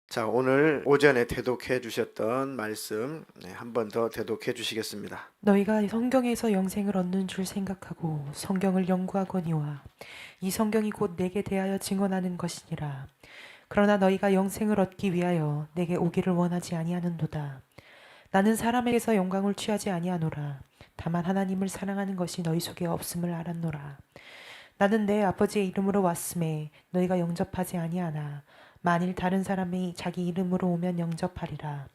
자, 오늘 오전에 대독해 주셨던 말씀 한 번 더 대독해 주시겠습니다. 너희가 성경에서 영생을 얻는 줄 생각하고 성경을 연구하거니와 이 성경이 곧 내게 대하여 증언하는 것이니라. 그러나 너희가 영생을 얻기 위하여 내게 오기를 원하지 아니하는도다. 나는 사람에게서 영광을 취하지 아니하노라. 다만 하나님을 사랑하는 것이 너희 속에 없음을 알았노라. 나는 내 아버지의 이름으로 왔음에 너희가 영접하지 아니하나 만일 다른 사람이 자기 이름으로 오면 영접하리라.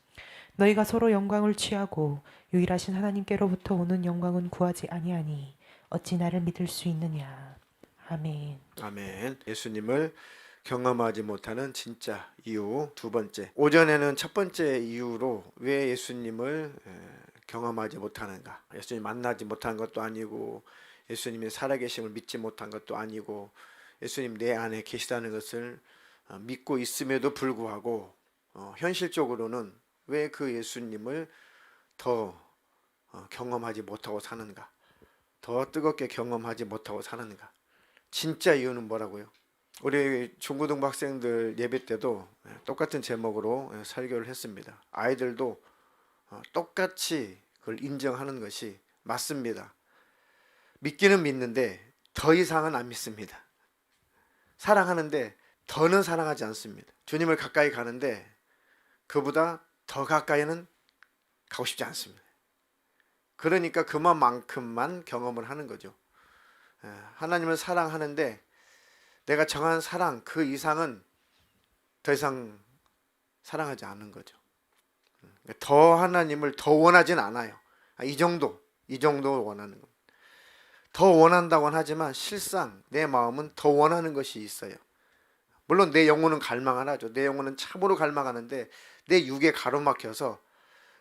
너희가 서로 영광을 취하고 유일하신 하나님께로부터 오는 영광은 구하지 아니하니 어찌 나를 믿을 수 있느냐. 아멘. 아멘. 예수님을 경험하지 못하는 진짜 이유 두 번째. 오전에는 첫 번째 이유로 왜 예수님을 경험하지 못하는가. 예수님 만나지 못한 것도 아니고 예수님의 살아계심을 믿지 못한 것도 아니고 예수님 내 안에 계시다는 것을 믿고 있음에도 불구하고 현실적으로는 왜 그 예수님을 더 경험하지 못하고 사는가, 더 뜨겁게 경험하지 못하고 사는가. 진짜 이유는 뭐라고요? 우리 중고등부 학생들 예배 때도 똑같은 제목으로 설교를 했습니다. 아이들도 똑같이 그걸 인정하는 것이 맞습니다. 믿기는 믿는데 더 이상은 안 믿습니다. 사랑하는데 더는 사랑하지 않습니다. 주님을 가까이 가는데 그보다 더 가까이는 가고 싶지 않습니다. 그러니까 그만큼만 경험을 하는 거죠. 하나님을 사랑하는데 내가 정한 사랑 그 이상은 더 이상 사랑하지 않는 거죠. 더 하나님을 더 원하진 않아요. 이 정도 원하는 겁니다. 더 원한다고는 하지만 실상 내 마음은 더 원하는 것이 있어요. 물론 내 영혼은 갈망을 하죠. 내 영혼은 참으로 갈망하는데 내 육에 가로막혀서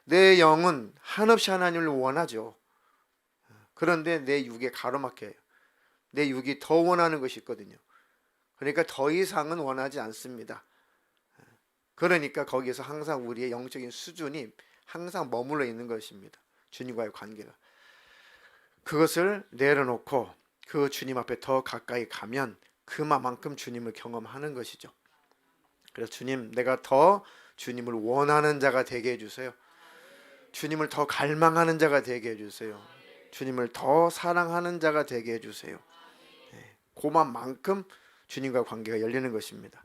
내 영은 한없이 하나님을 원하죠. 그런데 내 육에 가로막혀요. 내 육이 더 원하는 것이 있거든요. 그러니까 더 이상은 원하지 않습니다. 그러니까 거기에서 항상 우리의 영적인 수준이 항상 머물러 있는 것입니다. 주님과의 관계가. 그것을 내려놓고 그 주님 앞에 더 가까이 가면 그만큼 주님을 경험하는 것이죠. 그래서 주님, 내가 더 주님을 원하는 자가 되게 해주세요. 주님을 더 갈망하는 자가 되게 해주세요. 주님을 더 사랑하는 자가 되게 해주세요. 그만큼 주님과 관계가 열리는 것입니다.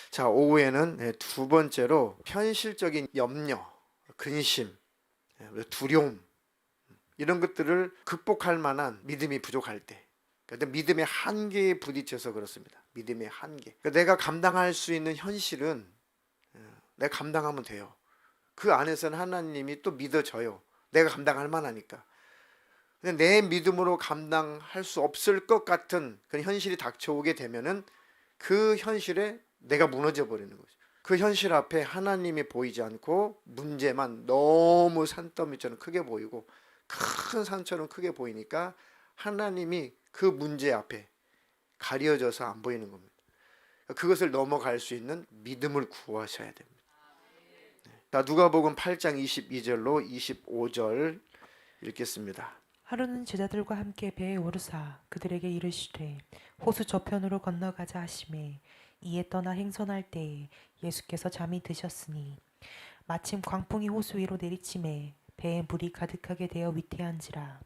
자, 오후에는 두 번째로 현실적인 염려, 근심, 두려움 이런 것들을 극복할 만한 믿음이 부족할 때, 그러니까 믿음의 한계에 부딪혀서 그렇습니다. 믿음의 한계. 그러니까 내가 감당할 수 있는 현실은 내가 감당하면 돼요. 그 안에서는 하나님이 또 믿어져요. 내가 감당할 만하니까. 근데 내 믿음으로 감당할 수 없을 것 같은 그런 현실이 닥쳐오게 되면은 그 현실에 내가 무너져 버리는 거죠. 그 현실 앞에 하나님이 보이지 않고 문제만 너무 산더미처럼 크게 보이고 큰 산처럼 크게 보이니까 하나님이 그 문제 앞에 가려져서 안 보이는 겁니다. 그것을 넘어갈 수 있는 믿음을 구하셔야 됩니다. 자, 누가복음 8장 22절로 25절 읽겠습니다. 하루는 제자들과 함께 배에 오르사 그들에게 이르시되 호수 저편으로 건너가자 하시매 이에 떠나 행선할 때에 예수께서 잠이 드셨으니 마침 광풍이 호수 위로 내리침에 배에 물이 가득하게 되어 위태한지라.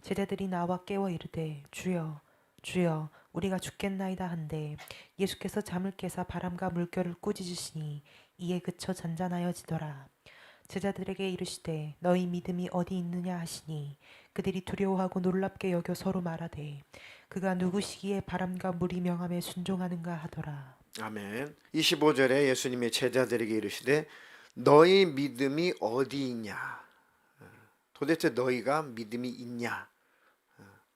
제자들이 나와 깨워 이르되 주여 주여 우리가 죽겠나이다 한데 예수께서 잠을 깨사 바람과 물결을 꾸짖으시니 이에 그쳐 잔잔하여지더라. 제자들에게 이르시되 너희 믿음이 어디 있느냐 하시니 그들이 두려워하고 놀랍게 여겨 서로 말하되 그가 누구시기에 바람과 물이 명함에 순종하는가 하더라. 아멘. 25절에 예수님의 제자들에게 이르시되 너희 믿음이 어디 있냐. 도대체 너희가 믿음이 있냐.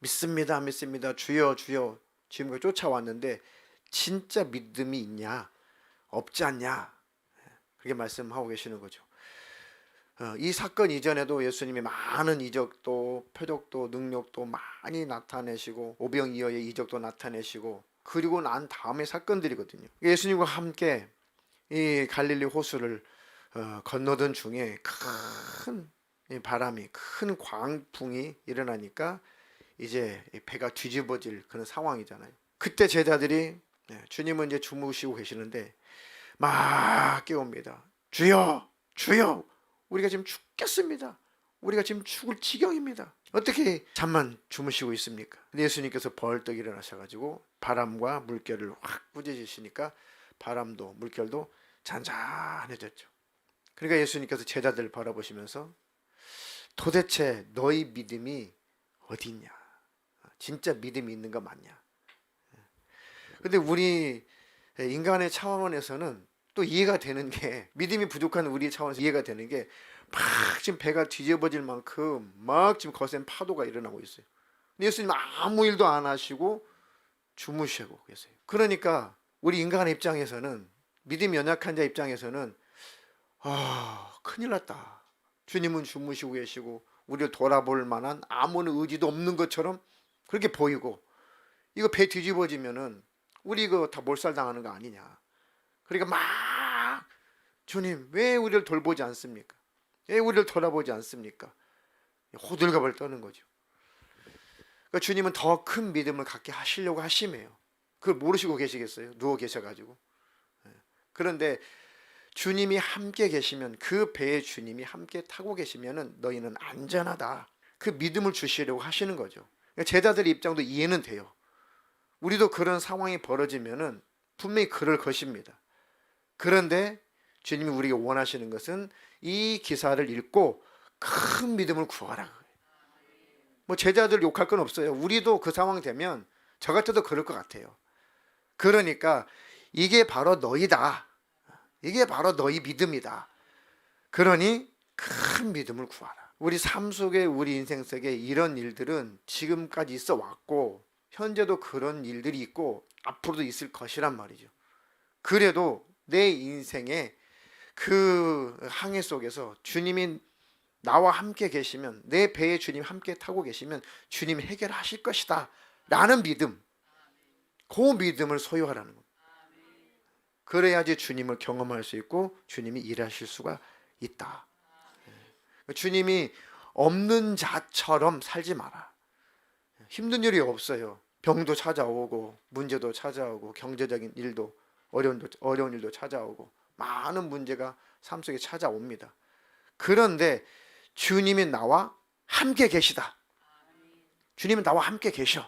믿습니다 믿습니다 주여 주여 지금까지 쫓아왔는데 진짜 믿음이 있냐 없지 않냐. 그렇게 말씀하고 계시는 거죠. 이 사건 이전에도 예수님이 많은 이적도 표적도 능력도 많이 나타내시고 오병이어의 이적도 나타내시고 그리고 난 다음의 사건들이거든요. 예수님과 함께 이 갈릴리 호수를 건너던 중에 큰 바람이 큰 광풍이 일어나니까 이제 배가 뒤집어질 그런 상황이잖아요. 그때 제자들이 주님은 이제 주무시고 계시는데 막 깨웁니다. 주여, 주여, 우리가 지금 죽겠습니다. 우리가 지금 죽을 지경입니다. 어떻게 잠만 주무시고 있습니까? 근데 예수님께서 벌떡 일어나셔가지고 바람과 물결을 확 꾸짖으시니까 바람도 물결도 잔잔해졌죠. 그러니까 예수님께서 제자들을 바라보시면서 도대체 너희 믿음이 어디 있냐? 진짜 믿음이 있는 거 맞냐? 근데 우리 인간의 차원에서는 또 이해가 되는 게, 믿음이 부족한 우리 차원에서 이해가 되는 게, 막 지금 배가 뒤집어질 만큼 막 지금 거센 파도가 일어나고 있어요. 근데 예수님 아무 일도 안 하시고 주무시고 계세요. 그러니까 우리 인간의 입장에서는, 믿음이 연약한 자 입장에서는 큰일 났다. 주님은 주무시고 계시고 우리를 돌아볼 만한 아무런 의지도 없는 것처럼 그렇게 보이고, 이거 배 뒤집어지면은 우리 이거 다 몰살당하는 거 아니냐. 그러니까 막 주님 왜 우리를 돌보지 않습니까? 왜 우리를 돌아보지 않습니까? 호들갑을 떠는 거죠. 그러니까 주님은 더 큰 믿음을 갖게 하시려고 하심해요. 그걸 모르시고 계시겠어요? 누워 계셔가지고. 그런데 주님이 함께 계시면, 그 배에 주님이 함께 타고 계시면은 너희는 안전하다. 그 믿음을 주시려고 하시는 거죠. 그러니까 제자들의 입장도 이해는 돼요. 우리도 그런 상황이 벌어지면은 분명히 그럴 것입니다. 그런데 주님이 우리가 원하시는 것은 이 기사를 읽고 큰 믿음을 구하라. 뭐 제자들 욕할 건 없어요. 우리도 그 상황 되면 저 같아도 그럴 것 같아요. 그러니까 이게 바로 너희다. 이게 바로 너희 믿음이다. 그러니 큰 믿음을 구하라. 우리 삶 속에, 우리 인생 속에 이런 일들은 지금까지 있어 왔고, 현재도 그런 일들이 있고 앞으로도 있을 것이란 말이죠. 그래도 내 인생의 그 항해 속에서 주님이 나와 함께 계시면, 내 배에 주님 함께 타고 계시면 주님이 해결하실 것이다 라는 믿음, 그 믿음을 소유하라는 겁니다. 그래야지 주님을 경험할 수 있고 주님이 일하실 수가 있다. 주님이 없는 자처럼 살지 마라. 힘든 일이 없어요. 병도 찾아오고 문제도 찾아오고 경제적인 일도, 어려운 일도 찾아오고 많은 문제가 삶 속에 찾아옵니다. 그런데 주님이 나와 함께 계시다. 주님은 나와 함께 계셔.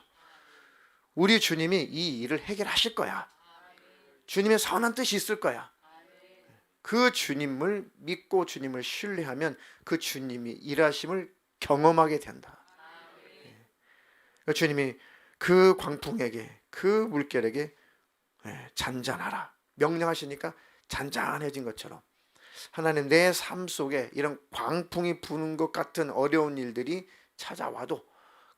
우리 주님이 이 일을 해결하실 거야. 주님의 선한 뜻이 있을 거야. 그 주님을 믿고 주님을 신뢰하면 그 주님이 일하심을 경험하게 된다. 주님이 그 광풍에게, 그 물결에게 잔잔하라 명령하시니까 잔잔해진 것처럼, 하나님 내 삶 속에 이런 광풍이 부는 것 같은 어려운 일들이 찾아와도,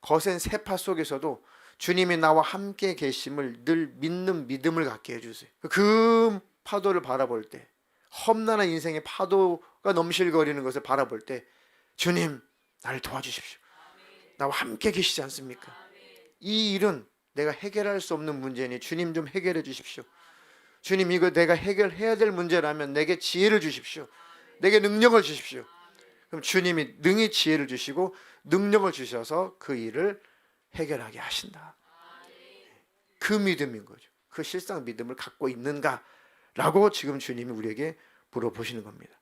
거센 세파 속에서도 주님이 나와 함께 계심을 늘 믿는 믿음을 갖게 해주세요. 그 파도를 바라볼 때, 험난한 인생의 파도가 넘실거리는 것을 바라볼 때, 주님 나를 도와주십시오. 나와 함께 계시지 않습니까? 이 일은 내가 해결할 수 없는 문제니 주님 좀 해결해 주십시오. 주님 이거 내가 해결해야 될 문제라면 내게 지혜를 주십시오. 내게 능력을 주십시오. 그럼 주님이 능히 지혜를 주시고 능력을 주셔서 그 일을 해결하게 하신다. 그 믿음인 거죠. 그 실상 믿음을 갖고 있는가라고 지금 주님이 우리에게 물어보시는 겁니다.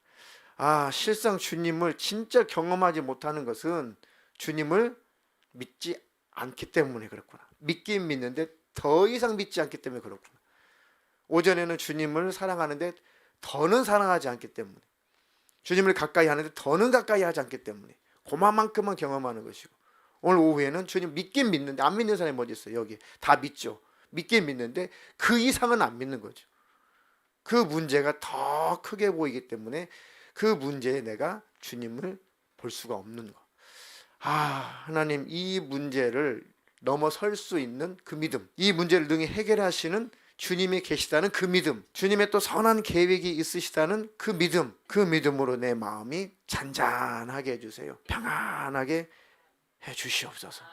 실상 주님을 진짜 경험하지 못하는 것은 주님을 믿지 않기 때문에 그렇구나. 믿긴 믿는데 더 이상 믿지 않기 때문에 그렇구나. 오전에는 주님을 사랑하는데 더는 사랑하지 않기 때문에, 주님을 가까이 하는데 더는 가까이 하지 않기 때문에 그만큼만 경험하는 것이고, 오늘 오후에는 주님 믿긴 믿는데, 안 믿는 사람이 어디 있어요? 여기 다 믿죠. 믿긴 믿는데 그 이상은 안 믿는 거죠. 그 문제가 더 크게 보이기 때문에 그 문제에 내가 주님을 볼 수가 없는 거. 하나님 이 문제를 넘어설 수 있는 그 믿음, 이 문제를 능히 해결하시는 주님이 계시다는 그 믿음, 주님의 또 선한 계획이 있으시다는 그 믿음, 그 믿음으로 내 마음이 잔잔하게 해주세요. 평안하게 해주시옵소서.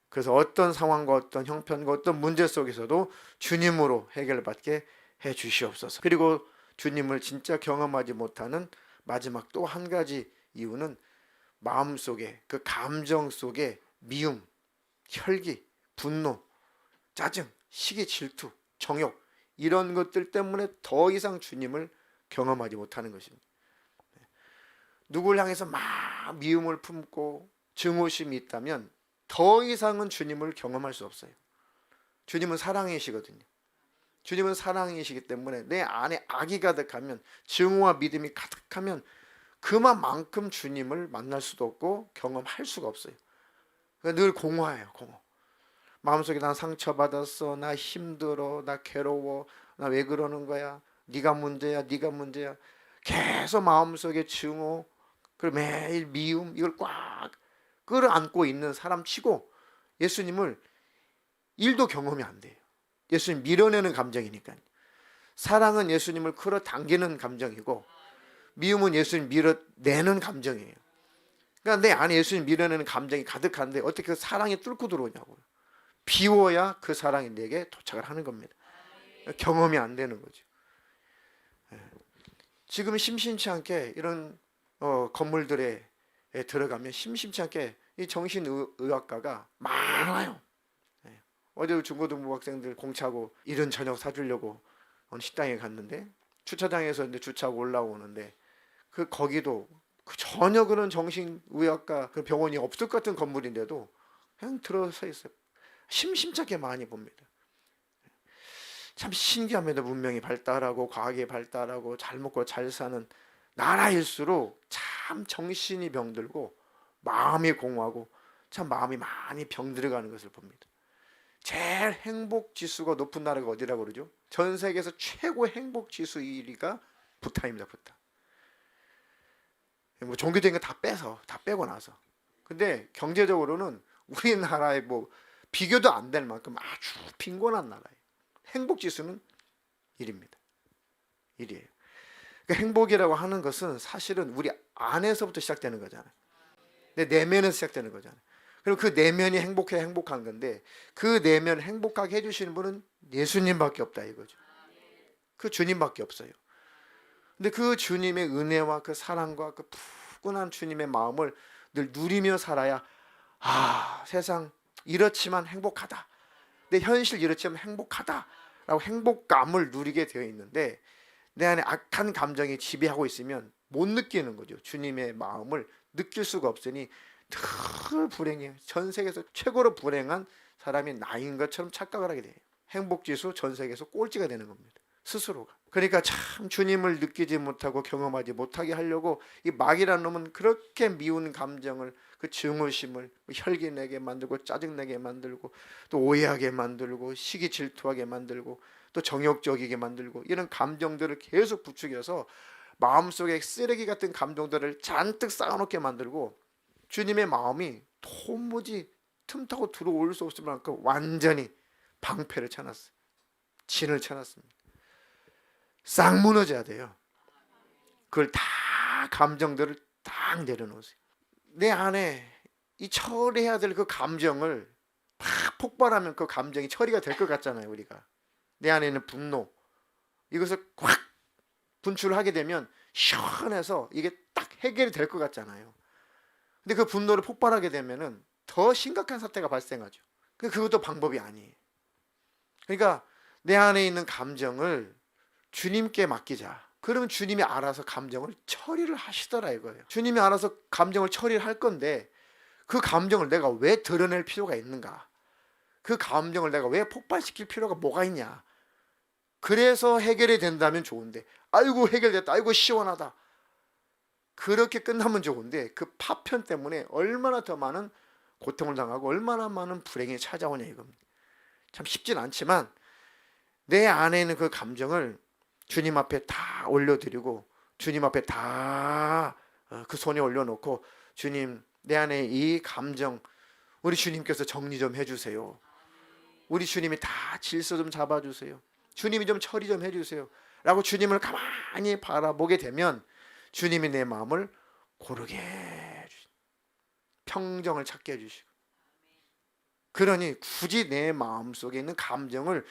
그래서 어떤 상황과 어떤 형편과 어떤 문제 속에서도 주님으로 해결받게 해주시옵소서. 그리고 주님을 진짜 경험하지 못하는 마지막 또 한 가지 이유는 마음속에, 그 감정 속에 미움, 혈기, 분노, 짜증, 시기, 질투, 정욕 이런 것들 때문에 더 이상 주님을 경험하지 못하는 것입니다. 누구를 향해서 막 미움을 품고 증오심이 있다면 더 이상은 주님을 경험할 수 없어요. 주님은 사랑이시거든요. 주님은 사랑이시기 때문에 내 안에 악이 가득하면, 증오와 믿음이 가득하면 그만큼 주님을 만날 수도 없고 경험할 수가 없어요. 그러니까 늘 공허해요. 공허. 마음속에 난 상처받았어, 나 힘들어, 나 괴로워, 나 왜 그러는 거야, 네가 문제야, 네가 문제야. 계속 마음속에 증오, 그리고 매일 미움, 이걸 꽉 끌어안고 있는 사람 치고 예수님을 1도 경험이 안 돼요. 예수님 밀어내는 감정이니까요. 사랑은 예수님을 끌어당기는 감정이고, 미움은 예수님 밀어내는 감정이에요. 그러니까 내 안에 예수님 밀어내는 감정이 가득한데 어떻게 그 사랑이 뚫고 들어오냐고요. 비워야 그 사랑이 내게 도착을 하는 겁니다. 경험이 안 되는 거죠. 지금 심심치 않게 이런 건물들에 들어가면 심심치 않게 이 정신의학과가 많아요. 어제 중고등부 학생들 공차고 이른 저녁 사주려고 어느 식당에 갔는데, 주차장에서 이제 주차하고 올라오는데 거기도 그 전혀 그런 정신의학과 그 병원이 없을 것 같은 건물인데도 그냥 들어서 있어요. 심심찮게 많이 봅니다. 참 신기합니다. 문명이 발달하고 과학이 발달하고 잘 먹고 잘 사는 나라일수록 참 정신이 병들고 마음이 공허하고 참 마음이 많이 병들어가는 것을 봅니다. 제일 행복 지수가 높은 나라가 어디라고 그러죠? 전 세계에서 최고 행복 지수 1위가 부탄입니다. 부탄. 뭐 종교적인 거 다 빼고 나서. 근데 경제적으로는 우리나라에 뭐 비교도 안 될 만큼 아주 빈곤한 나라예요. 행복 지수는 1입니다. 1이에요. 그러니까 행복이라고 하는 것은 사실은 우리 안에서부터 시작되는 거잖아요. 내 내면에서 시작되는 거잖아요. 그리고 그 내면이 행복해야 행복한 건데, 그 내면을 행복하게 해주시는 분은 예수님밖에 없다 이거죠. 그 주님밖에 없어요. 근데 그 주님의 은혜와 그 사랑과 그 푸근한 주님의 마음을 늘 누리며 살아야, 세상 이렇지만 행복하다, 내 현실 이렇지만 행복하다라고 행복감을 누리게 되어 있는데, 내 안에 악한 감정이 지배하고 있으면 못 느끼는 거죠. 주님의 마음을 느낄 수가 없으니 늘 불행해요. 전 세계에서 최고로 불행한 사람이 나인 것처럼 착각을 하게 돼요. 행복지수 전 세계에서 꼴찌가 되는 겁니다. 스스로가. 그러니까 참 주님을 느끼지 못하고 경험하지 못하게 하려고 이 마귀라는 놈은 그렇게 미운 감정을, 그 증오심을 혈기내게 만들고 짜증내게 만들고 또 오해하게 만들고 시기 질투하게 만들고 또 정욕적이게 만들고, 이런 감정들을 계속 부추겨서 마음속에 쓰레기 같은 감정들을 잔뜩 쌓아놓게 만들고, 주님의 마음이 도무지 틈타고 들어올 수 없을 만큼 완전히 방패를 쳐놨어요. 진을 쳐놨습니다. 싹 무너져야 돼요. 그걸 다 감정들을 딱 내려놓으세요. 내 안에 이 처리해야 될 그 감정을 팍 폭발하면 그 감정이 처리가 될 것 같잖아요. 우리가 내 안에 있는 분노, 이것을 확 분출하게 되면 시원해서 이게 딱 해결이 될 것 같잖아요. 근데 그 분노를 폭발하게 되면은 더 심각한 사태가 발생하죠. 그것도 방법이 아니에요. 그러니까 내 안에 있는 감정을 주님께 맡기자. 그러면 주님이 알아서 감정을 처리를 하시더라 이거예요. 주님이 알아서 감정을 처리를 할 건데, 그 감정을 내가 왜 드러낼 필요가 있는가? 그 감정을 내가 왜 폭발시킬 필요가 뭐가 있냐? 그래서 해결이 된다면 좋은데, 아이고 해결됐다, 아이고 시원하다, 그렇게 끝나면 좋은데 그 파편 때문에 얼마나 더 많은 고통을 당하고 얼마나 많은 불행이 찾아오냐 이겁니다. 참 쉽진 않지만 내 안에 있는 그 감정을 주님 앞에 다 올려드리고, 주님 앞에 다 그 손에 올려놓고, 주님 내 안에 이 감정 우리 주님께서 정리 좀 해주세요. 우리 주님이 다 질서 좀 잡아주세요. 주님이 좀 처리 좀 해주세요 라고 주님을 가만히 바라보게 되면 주님이 내 마음을 고르게 해주시고 평정을 찾게 해주시고, 그러니 굳이 내 마음속에 있는 감정을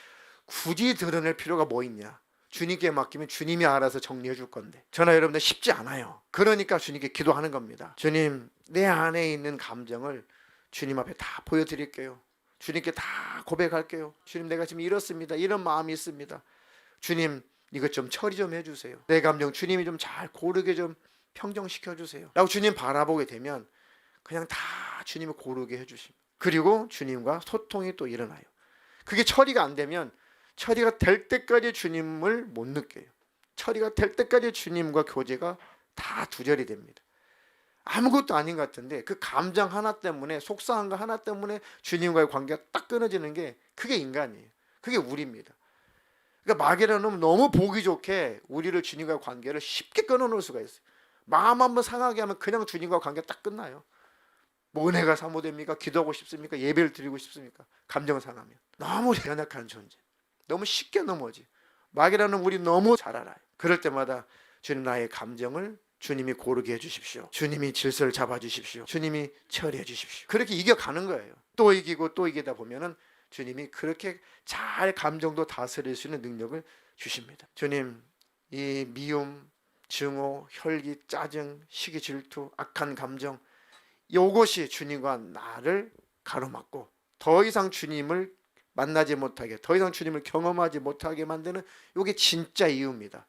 굳이 드러낼 필요가 뭐 있냐? 주님께 맡기면 주님이 알아서 정리해 줄 건데, 저나 여러분들 쉽지 않아요. 그러니까 주님께 기도하는 겁니다. 주님, 내 안에 있는 감정을 주님 앞에 다 보여드릴게요. 주님께 다 고백할게요. 주님, 내가 지금 이렇습니다. 이런 마음이 있습니다. 주님, 이것 좀 처리 좀 해주세요. 내 감정 주님이 좀 잘 고르게 좀 평정시켜 주세요. 라고 주님 바라보게 되면 그냥 다 주님이 고르게 해주십니다. 그리고 주님과 소통이 또 일어나요. 그게 처리가 안 되면 처리가 될 때까지 주님을 못 느껴요. 처리가 될 때까지 주님과 교제가 다 두절이 됩니다. 아무것도 아닌 것 같은데 그 감정 하나 때문에, 속상한 거 하나 때문에 주님과의 관계가 딱 끊어지는 게, 그게 인간이에요. 그게 우리입니다. 그러니까 마귀라는 너무 보기 좋게 우리를 주님과의 관계를 쉽게 끊어놓을 수가 있어요. 마음 한번 상하게 하면 그냥 주님과 관계가 딱 끝나요. 뭐 은혜가 사모됩니까? 기도하고 싶습니까? 예배를 드리고 싶습니까? 감정 상하면 너무 연약한 존재, 너무 쉽게 넘어지. 마귀라는 우리 너무 잘 알아요. 그럴 때마다 주님, 나의 감정을 주님이 고르게 해주십시오. 주님이 질서를 잡아주십시오. 주님이 처리해 주십시오. 그렇게 이겨가는 거예요. 또 이기고 또 이기다 보면은 주님이 그렇게 잘 감정도 다스릴 수 있는 능력을 주십니다. 주님, 이 미움, 증오, 혈기, 짜증, 시기, 질투, 악한 감정, 이것이 주님과 나를 가로막고 더 이상 주님을 만나지 못하게, 더 이상 주님을 경험하지 못하게 만드는 이게 진짜 이유입니다.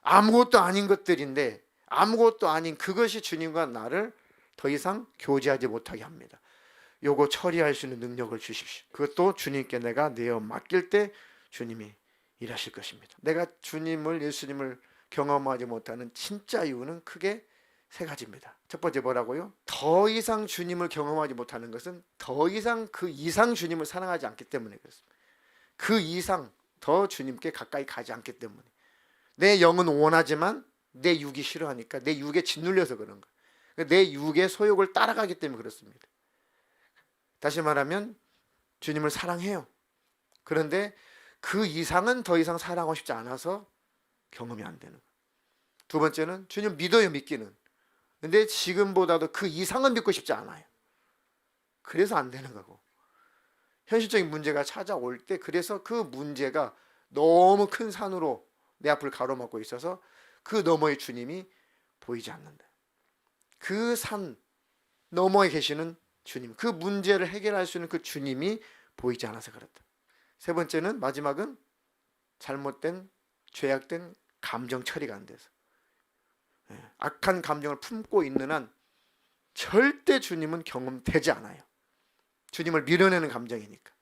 아무것도 아닌 것들인데, 아무것도 아닌 그것이 주님과 나를 더 이상 교제하지 못하게 합니다. 요거 처리할 수 있는 능력을 주십시오. 그것도 주님께 내가 내어 맡길 때 주님이 일하실 것입니다. 내가 주님을, 예수님을 경험하지 못하는 진짜 이유는 크게 세 가지입니다. 첫 번째 뭐라고요? 더 이상 주님을 경험하지 못하는 것은 더 이상 그 이상 주님을 사랑하지 않기 때문에 그렇습니다. 그 이상 더 주님께 가까이 가지 않기 때문에. 내 영은 원하지만 내 육이 싫어하니까, 내 육에 짓눌려서 그런 거예요. 내 육의 소욕을 따라가기 때문에 그렇습니다. 다시 말하면 주님을 사랑해요. 그런데 그 이상은 더 이상 사랑하고 싶지 않아서 경험이 안 되는 거예요. 두 번째는 주님 믿어요, 믿기는. 근데 지금보다도 그 이상은 믿고 싶지 않아요. 그래서 안 되는 거고, 현실적인 문제가 찾아올 때 그래서 그 문제가 너무 큰 산으로 내 앞을 가로막고 있어서 그 너머의 주님이 보이지 않는다. 그 산 너머에 계시는 주님, 그 문제를 해결할 수 있는 그 주님이 보이지 않아서 그렇다. 세 번째는, 마지막은 잘못된, 죄악된 감정 처리가 안 돼서, 악한 감정을 품고 있는 한 절대 주님은 경험되지 않아요. 주님을 밀어내는 감정이니까.